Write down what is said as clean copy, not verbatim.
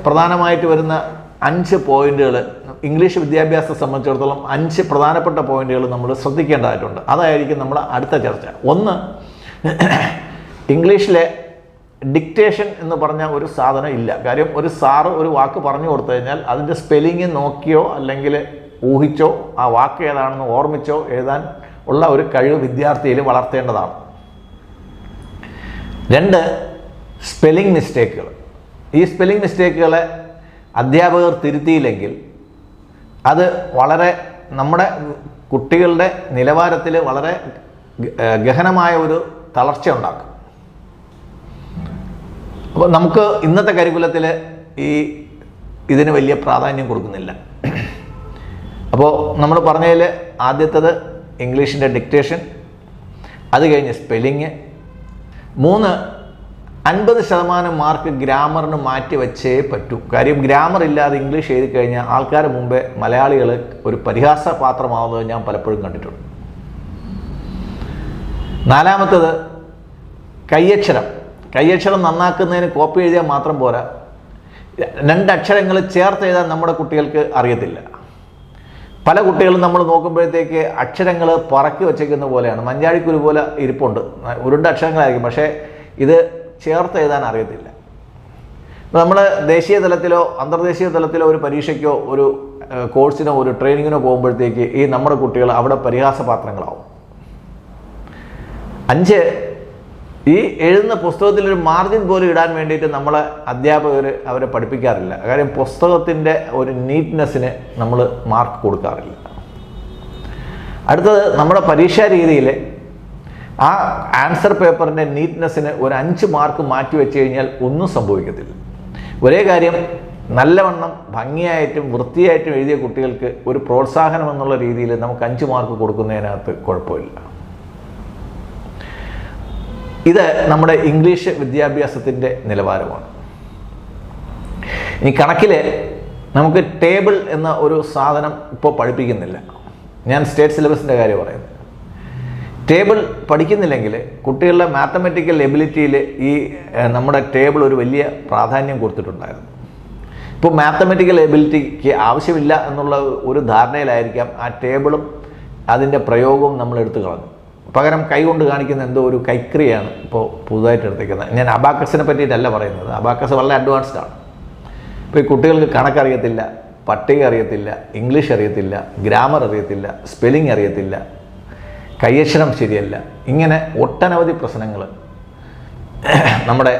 പ്രധാനമായിട്ട് വരുന്ന 5 പോയിന്റുകൾ ഇംഗ്ലീഷ് വിദ്യാഭ്യാസത്തെ സംബന്ധിച്ചിടത്തോളം 5 പ്രധാനപ്പെട്ട പോയിന്റുകൾ നമ്മൾ ശ്രദ്ധിക്കേണ്ടതായിട്ടുണ്ട്. അതായിരിക്കും നമ്മുടെ അടുത്ത ചർച്ച. ഒന്ന്, ഇംഗ്ലീഷിലെ ഡിക്റ്റേഷൻ എന്ന് പറഞ്ഞ ഒരു സാധനം ഇല്ല. കാര്യം ഒരു സാറ് ഒരു വാക്ക് പറഞ്ഞു കൊടുത്തു കഴിഞ്ഞാൽ അതിൻ്റെ സ്പെല്ലിങ് നോക്കിയോ അല്ലെങ്കിൽ ഊഹിച്ചോ ആ വാക്ക് ഏതാണെന്ന് ഓർമ്മിച്ചോ എഴുതാൻ ഉള്ള ഒരു കഴിവ് വിദ്യാർത്ഥിയിൽ വളർത്തേണ്ടതാണ്. 2, സ്പെല്ലിംഗ് മിസ്റ്റേക്കുകൾ. ഈ സ്പെല്ലിംഗ് മിസ്റ്റേക്കുകളെ അധ്യാപകർ തിരുത്തിയില്ലെങ്കിൽ അത് വളരെ നമ്മുടെ കുട്ടികളുടെ നിലവാരത്തിൽ വളരെ ഗഹനമായ ഒരു തളർച്ച ഉണ്ടാക്കും. അപ്പോൾ നമുക്ക് ഇന്നത്തെ കരിക്കുലത്തിൽ ഇതിന് വലിയ പ്രാധാന്യം കൊടുക്കുന്നില്ല. അപ്പോൾ നമ്മൾ പറഞ്ഞതിൽ ആദ്യത്തേത് ഇംഗ്ലീഷിൻ്റെ ഡിക്റ്റേഷൻ, അത് കഴിഞ്ഞ് സ്പെല്ലിങ്. 3, 50% മാർക്ക് ഗ്രാമറിന് മാറ്റി വെച്ചേ പറ്റൂ. കാര്യം ഗ്രാമർ ഇല്ലാതെ ഇംഗ്ലീഷ് എഴുതി കഴിഞ്ഞാൽ ആൾക്കാരുടെ മുമ്പേ മലയാളികൾ ഒരു പരിഹാസപാത്രമാവുന്നത് ഞാൻ പലപ്പോഴും കണ്ടിട്ടുണ്ട്. 4, കയ്യക്ഷരം നന്നാക്കുന്നതിന് കോപ്പി എഴുതിയാൽ മാത്രം പോരാ, 2 അക്ഷരങ്ങൾ ചേർത്ത് എഴുതാൻ നമ്മുടെ കുട്ടികൾക്ക് അറിയത്തില്ല. പല കുട്ടികളും നമ്മൾ നോക്കുമ്പോഴത്തേക്ക് അക്ഷരങ്ങൾ പറക്കി വച്ചേക്കുന്ന പോലെയാണ്, മഞ്ചാടിക്കുരു പോലെ ഇരിപ്പുണ്ട്, ഉരുണ്ട അക്ഷരങ്ങളായിരിക്കും, പക്ഷേ ഇത് ചേർത്ത് എഴുതാൻ അറിയത്തില്ല. നമ്മൾ ദേശീയ തലത്തിലോ അന്തർദേശീയ തലത്തിലോ ഒരു പരീക്ഷയ്ക്കോ ഒരു കോഴ്സിനോ ഒരു ട്രെയിനിങ്ങിനോ പോകുമ്പോഴത്തേക്ക് നമ്മുടെ കുട്ടികൾ അവിടെ പരിഹാസപാത്രങ്ങളാവും. 5, എഴുതുന്ന പുസ്തകത്തിലൊരു മാർജിൻ പോലും ഇടാൻ വേണ്ടിയിട്ട് നമ്മളെ അധ്യാപകർ അവരെ പഠിപ്പിക്കാറില്ല. കാര്യം പുസ്തകത്തിൻ്റെ ഒരു നീറ്റ്നെസ്സിന് നമ്മൾ മാർക്ക് കൊടുക്കാറില്ല. അടുത്തത്, നമ്മുടെ പരീക്ഷാ രീതിയിൽ ആ ആൻസർ പേപ്പറിൻ്റെ നീറ്റ്നെസ്സിന് ഒരു 5 മാർക്ക് മാറ്റി വെച്ച് കഴിഞ്ഞാൽ ഒന്നും സംഭവിക്കത്തില്ല. ഒരേ കാര്യം, നല്ലവണ്ണം ഭംഗിയായിട്ടും വൃത്തിയായിട്ടും എഴുതിയ കുട്ടികൾക്ക് ഒരു പ്രോത്സാഹനം എന്നുള്ള രീതിയിൽ നമുക്ക് 5 മാർക്ക് കൊടുക്കുന്നതിനകത്ത് കുഴപ്പമില്ല. ഇത് നമ്മുടെ ഇംഗ്ലീഷ് വിദ്യാഭ്യാസത്തിൻ്റെ നിലവാരമാണ്. ഇനി കണക്കിൽ നമുക്ക് ടേബിൾ എന്ന ഒരു സാധനം ഇപ്പോൾ പഠിപ്പിക്കുന്നില്ല. ഞാൻ സ്റ്റേറ്റ് സിലബസിൻ്റെ കാര്യം പറയുന്നത്. ടേബിൾ പഠിക്കുന്നില്ലെങ്കിൽ കുട്ടികളുടെ മാത്തമെറ്റിക്കൽ എബിലിറ്റിയിൽ നമ്മുടെ ടേബിൾ ഒരു വലിയ പ്രാധാന്യം കൊടുത്തിട്ടുണ്ടായിരുന്നു. ഇപ്പോൾ മാത്തമെറ്റിക്കൽ എബിലിറ്റിക്ക് ആവശ്യമില്ല എന്നുള്ള ഒരു ധാരണയിലായിരിക്കാം ആ ടേബിളും അതിൻ്റെ പ്രയോഗവും നമ്മൾ എടുത്തു കളഞ്ഞു. പകരം കൈകൊണ്ട് കാണിക്കുന്ന എന്തോ ഒരു കൈക്രിയാണ് ഇപ്പോൾ പുതുതായിട്ട് എടുത്തേക്കുന്നത്. ഞാൻ അബാക്കസിനെ പറ്റിയിട്ടല്ല പറയുന്നത്. അബാക്കസ് വളരെ അഡ്വാൻസ്ഡ് ആണ്. ഇപ്പോൾ ഈ കുട്ടികൾക്ക് കണക്കറിയത്തില്ല, പട്ടിക അറിയത്തില്ല, ഇംഗ്ലീഷ് അറിയത്തില്ല, ഗ്രാമർ അറിയത്തില്ല, സ്പെല്ലിംഗ് അറിയത്തില്ല, കയ്യക്ഷരം ശരിയല്ല, ഇങ്ങനെ ഒട്ടനവധി പ്രശ്നങ്ങൾ നമ്മുടെ